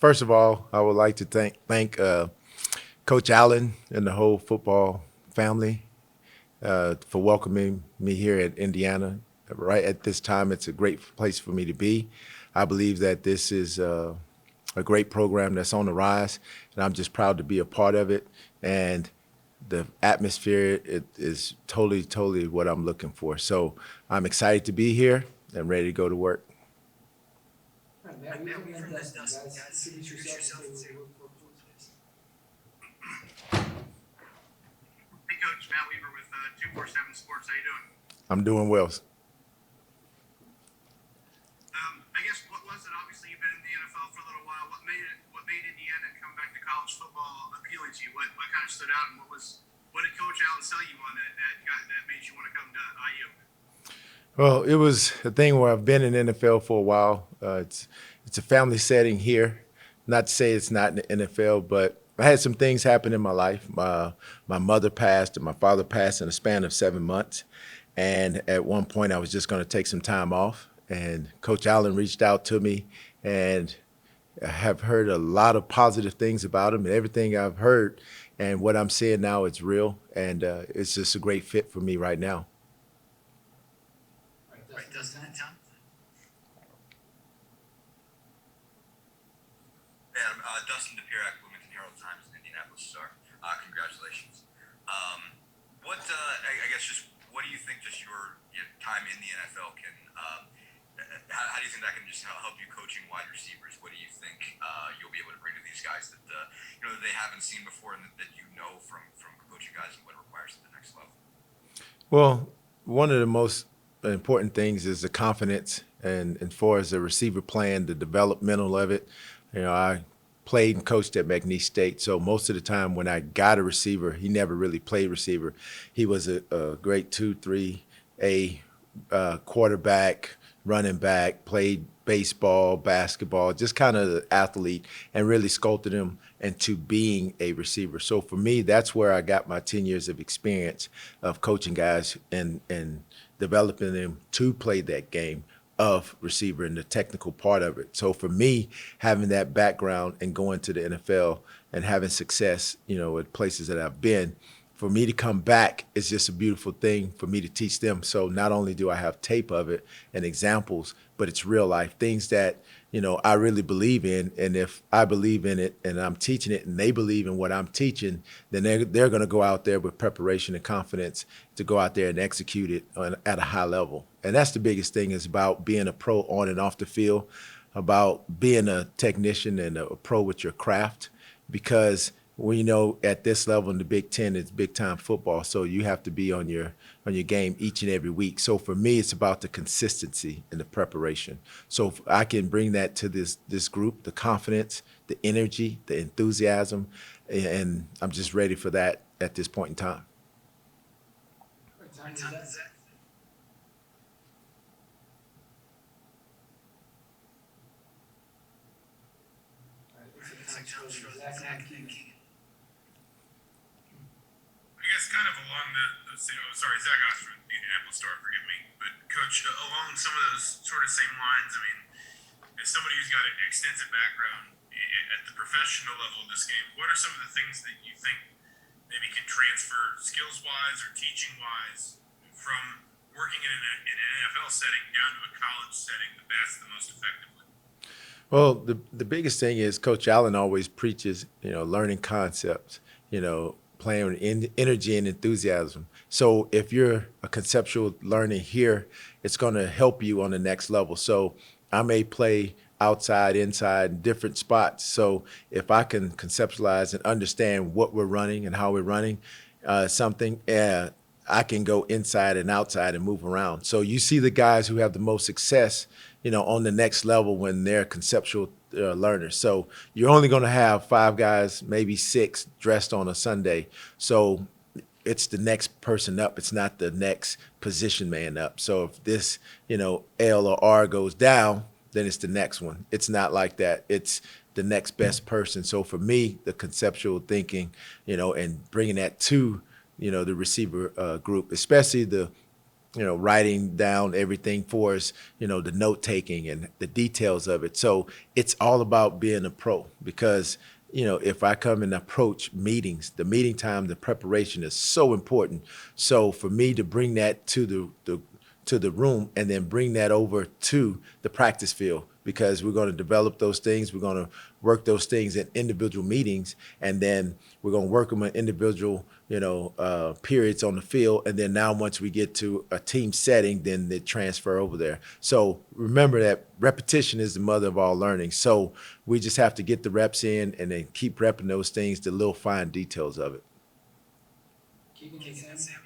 First of all, I would like to thank Coach Allen and the whole football family for welcoming me here at Indiana. Right at this time, it's a great place for me to be. I believe that this is a great program that's on the rise, and I'm just proud to be a part of it. And the atmosphere is totally what I'm looking for. So I'm excited to be here and ready to go to work. All right, Matt, we from Dustin, guys. Introduce yourself and say where you work for, please. Hey, Coach, Matt Weaver with 247 Sports. How you doing? I'm doing well. I guess what was it? Obviously, you've been in the NFL for a little while. What made Indiana come back to college football appealing to you? What kind of stood out, and what did Coach Allen sell you on that made you want to come to IU? Well, it was a thing where I've been in the NFL for a while. It's a family setting here. Not to say it's not in the NFL, but I had some things happen in my life. My mother passed and my father passed in a span of 7 months. And at one point, I was just going to take some time off. And Coach Allen reached out to me, and I have heard a lot of positive things about him. And everything I've heard and what I'm seeing now, it's real. And it's just a great fit for me right now. All right, Dustin and Tom. Hey, I'm Dustin DePierac, Bloomington Herald Times, and Indianapolis Star. Congratulations. I guess just what do you think just your time in the NFL can, how do you think that can just help you coaching wide receivers? What do you think you'll be able to bring to these guys that, that they haven't seen before and that you know from coaching guys and what it requires at the next level? Well, one of the most important things is the confidence, and far as the receiver plan, the developmental of it. I played and coached at McNeese State, so most of the time when I got a receiver, he never really played receiver. He was a great 2-3A quarterback, running back, played baseball, basketball, just kind of the athlete, and really sculpted him into being a receiver. So for me, that's where I got my 10 years of experience of coaching guys and developing them to play that game of receiver and the technical part of it. So for me, having that background and going to the NFL and having success, at places that I've been, for me to come back is just a beautiful thing for me to teach them. So not only do I have tape of it and examples, but it's real life things that, I really believe in. And if I believe in it and I'm teaching it and they believe in what I'm teaching, then they're going to go out there with preparation and confidence to go out there and execute it at a high level. And that's the biggest thing, is about being a pro on and off the field, about being a technician and a pro with your craft, because at this level in the Big Ten, it's big time football. So you have to be on your game each and every week. So for me, it's about the consistency and the preparation. So if I can bring that to this group, the confidence, the energy, the enthusiasm, and I'm just ready for that at this point in time. All right, Tom, is that? All right, looks like Tom's frozen. Zach, Keegan. I guess kind of along the same. Oh, sorry, Zach Oster, the Indianapolis Star. Forgive me, but Coach, along some of those sort of same lines. I mean, as somebody who's got an extensive background at the professional level of this game, what are some of the things that you think maybe can transfer skills-wise or teaching-wise from working in an NFL setting down to a college setting the best, the most effectively? Well, the biggest thing is Coach Allen always preaches, learning concepts, playing with energy and enthusiasm. So if you're a conceptual learner here, it's going to help you on the next level. So I may play outside, inside, different spots. So if I can conceptualize and understand what we're running and how we're running something, I can go inside and outside and move around. So you see the guys who have the most success, on the next level when they're conceptual learners. So you're only going to have 5 guys, maybe 6 dressed on a Sunday. So it's the next person up. It's not the next position man up. So if this, L or R goes down, then it's the next one. It's not like that. It's the next best person. So for me, the conceptual thinking, and bringing that to, the receiver group, especially the writing down everything for us, the note taking and the details of it. So it's all about being a pro because, if I come and approach meetings, the meeting time, the preparation is so important. So for me to bring that to the room and then bring that over to the practice field because we're going to develop those things. We're going to work those things in individual meetings, and then we're going to work them in individual, periods on the field. And then now once we get to a team setting, then they transfer over there. So remember that repetition is the mother of all learning. So we just have to get the reps in and then keep repping those things, the little fine details of it. Keegan and Sam.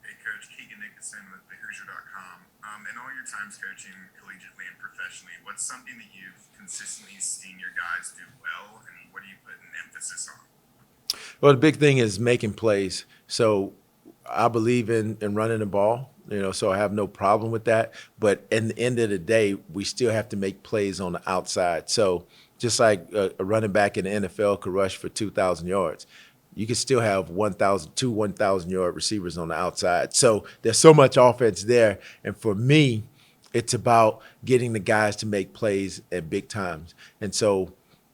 Hey, Coach, Keegan Nicholson with thehoosier.com. In all your times coaching collegiately and professionally, what's something that you've consistently seen your guys do well, and what do you put an emphasis on? Well, the big thing is making plays. So I believe in running the ball, so I have no problem with that. But at the end of the day, we still have to make plays on the outside. So just like a running back in the NFL could rush for 2,000 yards, you can still have 1,000-yard receivers on the outside. So there's so much offense there. And for me, it's about getting the guys to make plays at big times. And so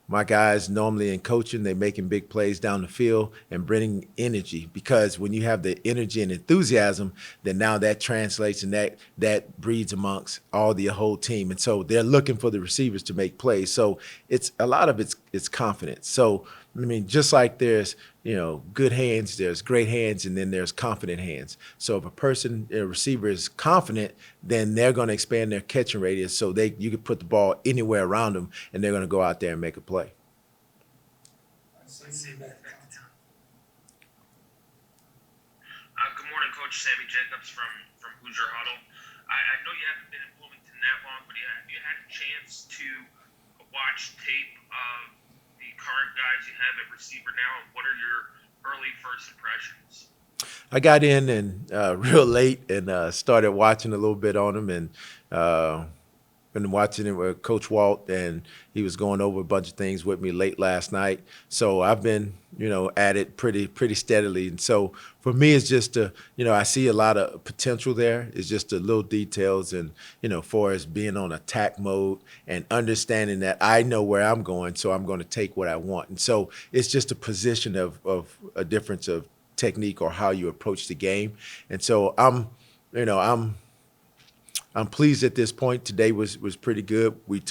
my guys normally in coaching, they're making big plays down the field and bringing energy, because when you have the energy and enthusiasm, then now that translates and that breeds amongst all the whole team. And so they're looking for the receivers to make plays. So it's a lot of it's confidence. So I mean, just like there's good hands, there's great hands, and then there's confident hands. So if a receiver is confident, then they're going to expand their catching radius so you can put the ball anywhere around them, and they're going to go out there and make a play. Good morning, Coach. Sammy Jacobs from Hoosier Huddle. I know you haven't been in Bloomington that long, but you had a chance to watch tape of the current guys you have at receiver now, and what are your early first impressions? I got in and real late and started watching a little bit on them, and been watching it with Coach Walt, and he was going over a bunch of things with me late last night. So I've been, at it pretty steadily. And so for me, it's just I see a lot of potential there. It's just the little details and, for as being on attack mode and understanding that I know where I'm going, so I'm going to take what I want. And so it's just a position of a difference of technique or how you approach the game. And so I'm pleased at this point. Today was pretty good. We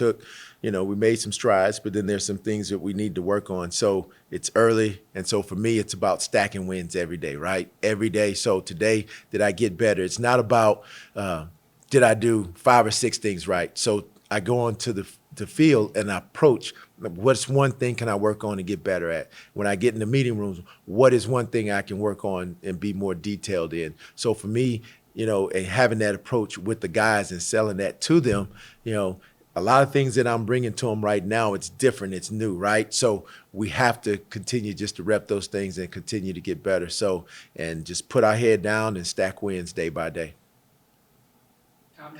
we made some strides, but then there's some things that we need to work on. So it's early. And so for me, it's about stacking wins every day, right? Every day. So today, did I get better? It's not about did I do 5 or 6 things right? So I go onto the field and I approach, what's one thing can I work on to get better at? When I get in the meeting rooms, what is one thing I can work on and be more detailed in? So for me, and having that approach with the guys and selling that to them, a lot of things that I'm bringing to them right now, it's different, it's new, right? So we have to continue just to rep those things and continue to get better. So, and just put our head down and stack wins day by day. Tom, Hey,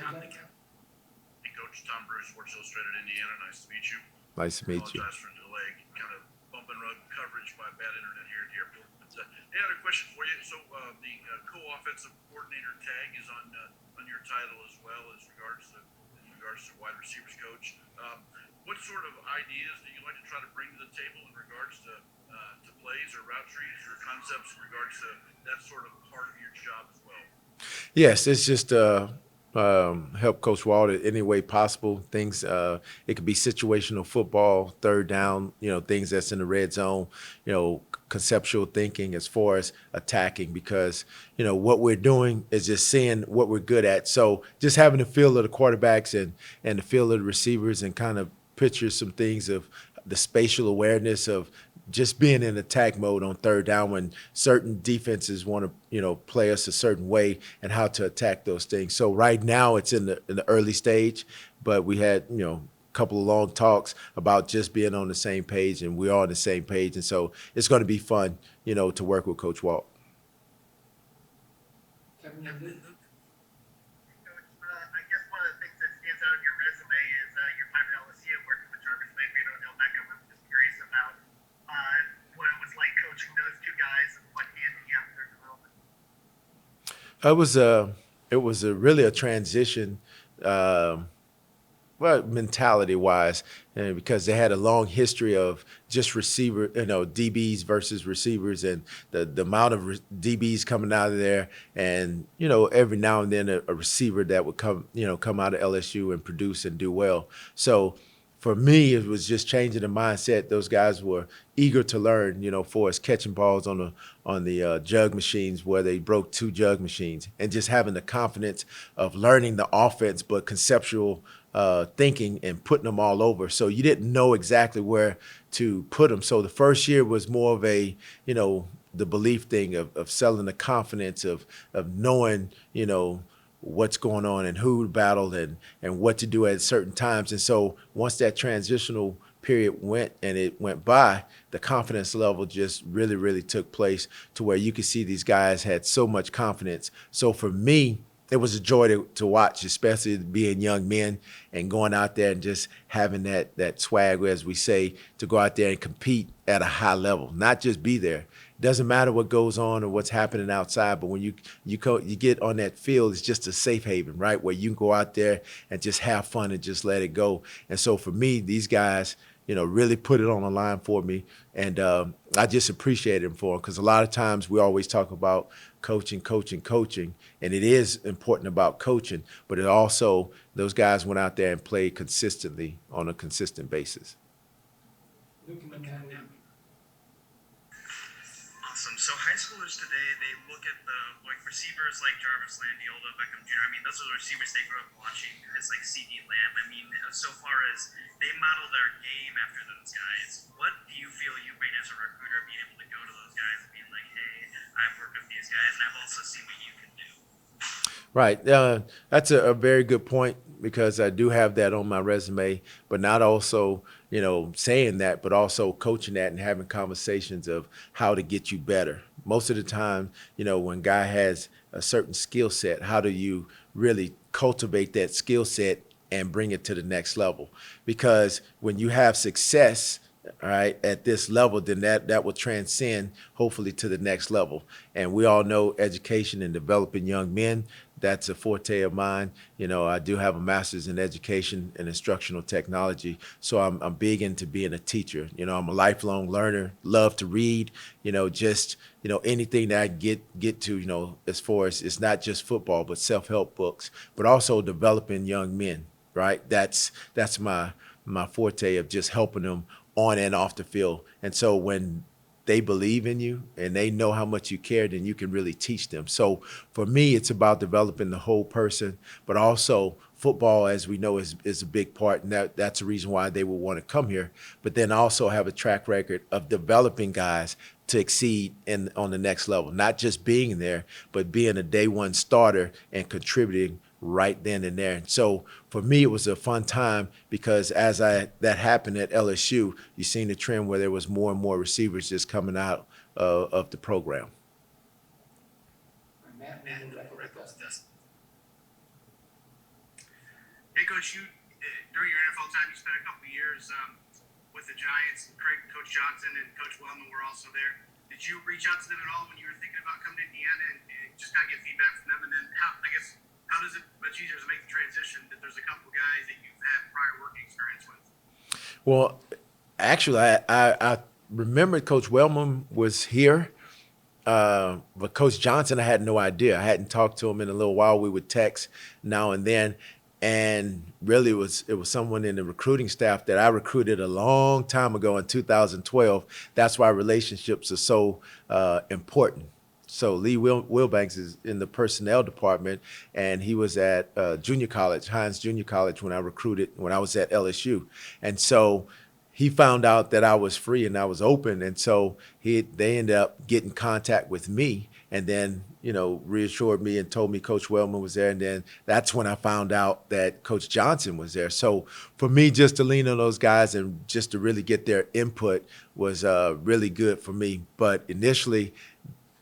Coach, Tom Bruce, Sports Illustrated Indiana. Nice to meet you. Nice to meet you. Apologize for the delay. Kind of bump and run coverage by bad internet here at the airport. But I had a question for you. So the co-offensive coordinator tag is on your title as well as regards to wide receivers coach. What sort of ideas do you like to try to bring to the table in regards to plays or route trees or concepts in regards to that sort of part of your job as well? Yes, it's just help Coach Walt in any way possible. Things it could be situational football, third down, things that's in the red zone, conceptual thinking as far as attacking, because what we're doing is just seeing what we're good at. So just having the feel of the quarterbacks and the feel of the receivers and kind of picture some things of the spatial awareness of just being in attack mode on third down when certain defenses want to, play us a certain way and how to attack those things. So right now it's in the early stage, but we had, a couple of long talks about just being on the same page, and we're on the same page. And so it's going to be fun, to work with Coach Walt. Kevin, I guess one of the things that stands out on your resume is your time at LSU working with Jarvis Landry and Odell Beckham. I'm just curious about what it was like coaching those two guys and what hand you have in their development. It was a really a transition. Um well, mentality wise, because they had a long history of just receiver, DBs versus receivers, and the amount of DBs coming out of there, and every now and then a receiver that would come out of LSU and produce and do well. So for me, it was just changing the mindset. Those guys were eager to learn, for us catching balls on the jug machines where they broke two jug machines, and just having the confidence of learning the offense, but conceptual thinking and putting them all over. So you didn't know exactly where to put them. So the first year was more of a, the belief thing of selling the confidence of knowing, what's going on and who battled and what to do at certain times. And so once that transitional period went and it went by, the confidence level just really, really took place to where you could see these guys had so much confidence. So for me, it was a joy to watch, especially being young men and going out there and just having that swag, as we say, to go out there and compete at a high level, not just be there. It doesn't matter what goes on or what's happening outside, but when you get on that field, it's just a safe haven, right, where you can go out there and just have fun and just let it go. And so for me, these guys, really put it on the line for me. And I just appreciate them for it, because a lot of times we always talk about coaching, and it is important about coaching, but it also, those guys went out there and played consistently on a consistent basis. Awesome. So high schoolers today, they look at the receivers like Jarvis Landry, Odell Beckham Jr. I mean, those are the receivers they grew up watching, guys like CD Lamb. I mean, so far as they model their game after those guys, what do you feel you bring as a recruiter, being able to go to those guys and being like, hey, I've worked with these guys and I've also seen what you can do? Right. That's a very good point, because I do have that on my resume, but not also, saying that, but also coaching that and having conversations of how to get you better. Most of the time, when guy has a certain skill set, how do you really cultivate that skill set and bring it to the next level? Because when you have success, all right, at this level, then that will transcend hopefully to the next level. And we all know education and developing young men, that's a forte of mine. I do have a master's in education and instructional technology, so I'm big into being a teacher. I'm a lifelong learner, love to read, anything that I get to, as far as, it's not just football, but self-help books, but also developing young men, right? That's my forte of just helping them on and off the field. And so when they believe in you and they know how much you care, then you can really teach them. So for me, it's about developing the whole person, but also football, as we know, is a big part, and that's the reason why they would want to come here. But then also have a track record of developing guys to exceed on the next level, not just being there, but being a day one starter and contributing right then and there. So for me, it was a fun time, because as that happened at LSU, you seen the trend where there was more and more receivers just coming out of the program. Matt, Hey, Coach, during your NFL time, you spent a couple of years with the Giants, and Coach Johnson and Coach Wellman were also there. Did you reach out to them at all when you were thinking about coming to Indiana and just kind of get feedback from them? And then how does it much easier to make the transition that there's a couple of guys that you've had prior working experience with? Well, actually, I remember Coach Wellman was here, but Coach Johnson, I had no idea. I hadn't talked to him in a little while. We would text now and then. And really, it was someone in the recruiting staff that I recruited a long time ago in 2012. That's why relationships are so important. So Lee Wilbanks is in the personnel department, and he was at junior college, Hines Junior College, when I was at LSU. And so he found out that I was free and I was open, and so they ended up getting contact with me, and then reassured me and told me Coach Wellman was there, and then that's when I found out that Coach Johnson was there. So for me, just to lean on those guys and just to really get their input was really good for me. But initially,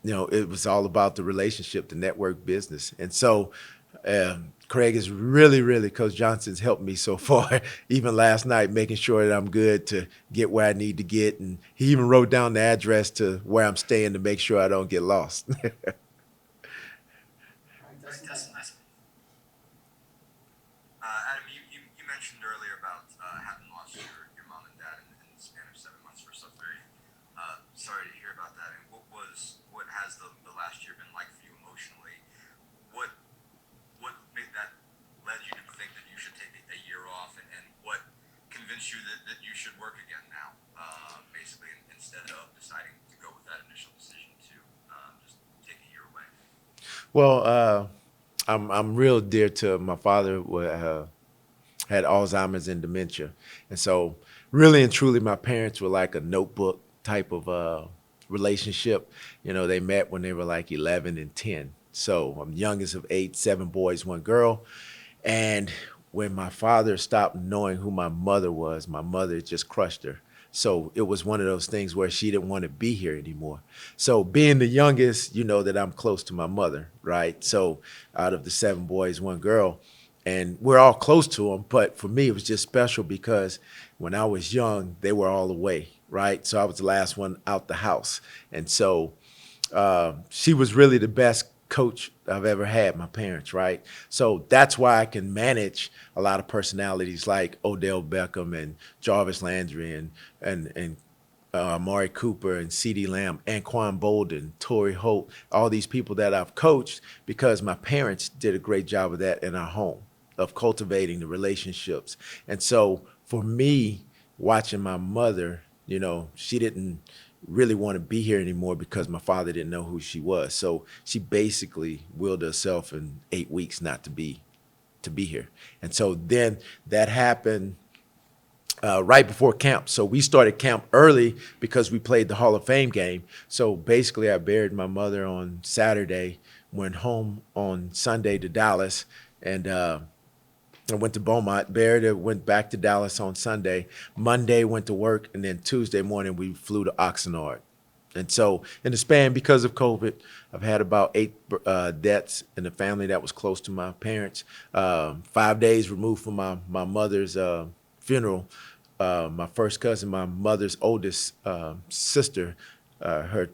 it was all about the relationship, the network business, and so. Craig is really, Coach Johnson's helped me so far, even last night, making sure that I'm good to get where I need to get. And he even wrote down the address to where I'm staying to make sure I don't get lost. convinced you that you should work again now, basically, instead of deciding to go with that initial decision to just take a year away? Well, I'm real dear to my father. Had Alzheimer's and dementia, and so really and truly, my parents were like a notebook type of relationship. They met when they were like 11 and 10. So I'm youngest of eight, seven boys, one girl, and when my father stopped knowing who my mother was, my mother just crushed her. So it was one of those things where she didn't want to be here anymore. So being the youngest, that I'm close to my mother, right? So out of the seven boys, one girl, and we're all close to them. But for me, it was just special because when I was young, they were all away, right? So I was the last one out the house. And so she was really the best coach I've ever had, my parents, right? So that's why I can manage a lot of personalities like Odell Beckham and Jarvis Landry and Amari Cooper and CeeDee Lamb, Anquan Bolden, Torrey Holt, all these people that I've coached because my parents did a great job of that in our home, of cultivating the relationships. And so for me, watching my mother, she didn't really want to be here anymore because my father didn't know who she was. So she basically willed herself in 8 weeks not to be here. And so then that happened right before camp. So we started camp early because we played the Hall of Fame game. So basically I buried my mother on Saturday, went home on Sunday to Dallas, and I went to Beaumont, buried her, went back to Dallas on Sunday. Monday went to work, and then Tuesday morning we flew to Oxnard. And so in the span, because of COVID, I've had about 8 deaths in the family that was close to my parents. 5 days removed from my mother's funeral, my first cousin, my mother's oldest sister, her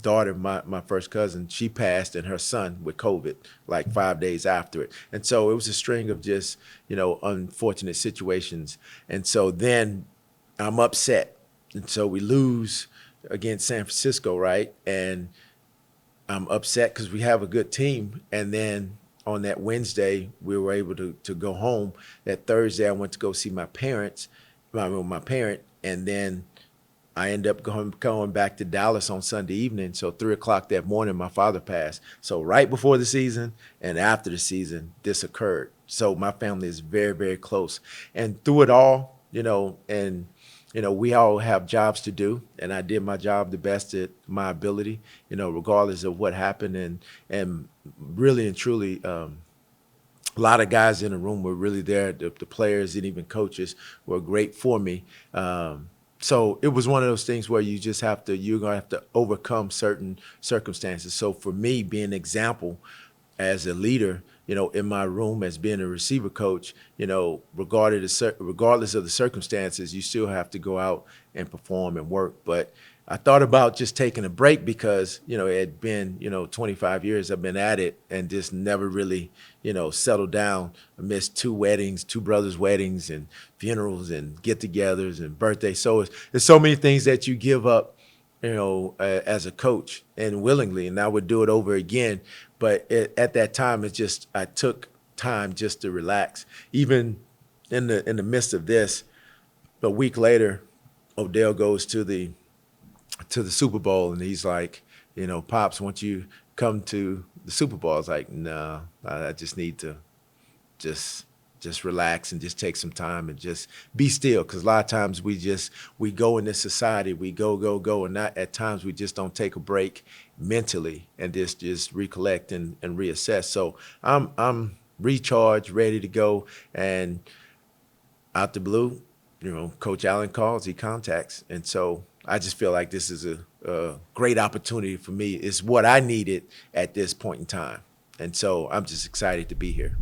daughter, my first cousin, she passed, and her son with COVID like 5 days after it. And so it was a string of just, unfortunate situations. And so then I'm upset. And so we lose against San Francisco, right? And I'm upset because we have a good team. And then on that Wednesday, we were able to go home. That Thursday, I went to go see my parent, and then I ended up going back to Dallas on Sunday evening. So 3 o'clock that morning, my father passed. So right before the season and after the season, this occurred. So my family is very, very close. And through it all, we all have jobs to do, and I did my job the best at my ability, regardless of what happened. And really and truly, a lot of guys in the room were really there. The players and even coaches were great for me. So it was one of those things where you're going to have to overcome certain circumstances. So for me, being an example as a leader, in my room as being a receiver coach, regardless of the circumstances, you still have to go out and perform and work. But I thought about just taking a break because, it had been, 25 years I've been at it and just never really, settled down. I missed 2 weddings, 2 brothers' weddings and funerals and get-togethers and birthdays. So there's so many things that you give up, as a coach, and willingly, and I would do it over again. But at that time, I took time just to relax. Even in the midst of this, a week later, Odell goes to the Super Bowl, and he's like, Pops, won't you come to the Super Bowl? I was like, no, I just need to just relax and just take some time and just be still. Because a lot of times we go in this society, we go, and not at times we just don't take a break mentally and just recollect and reassess. So I'm recharged, ready to go, and out the blue, Coach Allen calls, he contacts, and so I just feel like this is a great opportunity for me. It's what I needed at this point in time, and so I'm just excited to be here.